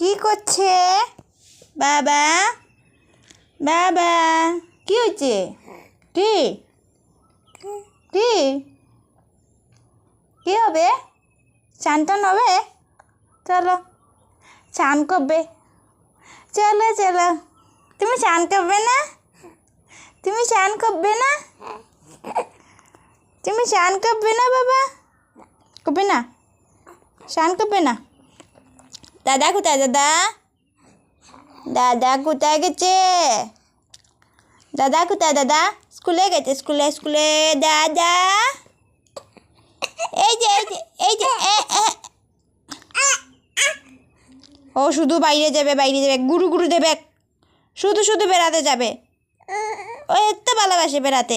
কি করছে বাবা? বাবা কি হচ্ছে? কি কি কি হবে? চান টান হবে? চলো চান করবে। চলো চলো। তুমি চান করবে না? তুমি চান করবে না? তুমি চান করবে না বাবা? করবে না? চান করবে না? দাদা কোথায়? দাদা দাদা কোথায় গেছে? দাদা কোথায়? দাদা স্কুলে গেছে। স্কুলে স্কুলে দাদা এই যে এই যে এই যে ও শুধু বাইরে যাবে, বাইরে যাবে, গুরু গুরু দেবে, শুধু শুধু বেড়াতে যাবে। ও এত ভালোবাসে বেড়াতে।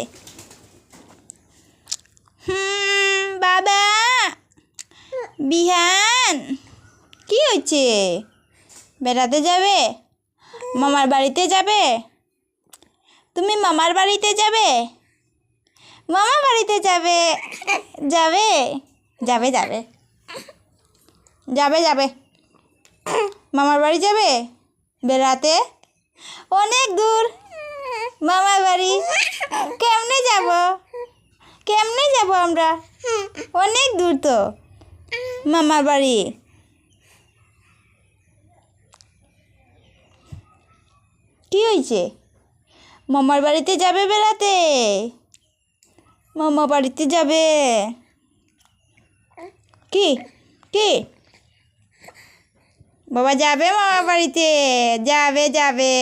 বাবা বিহান কি হয়েছে? বেড়াতে যাবে? মামার বাড়িতে যাবে? তুমি মামার বাড়িতে যাবে? মামার বাড়িতে যাবে? যাবে যাবে যাবে যাবে যাবে মামার বাড়ি যাবে বেড়াতে? অনেক দূর মামার বাড়ি। কেমনে যাব? কেমনে যাব আমরা? অনেক দূর তো মামার বাড়ি। কি হয়েছে? মামার বাড়িতে যাবে বেড়াতে? মামা বাড়িতে যাবে? কি কি বাবা যাবে মামার বাড়িতে? যাবে যাবে।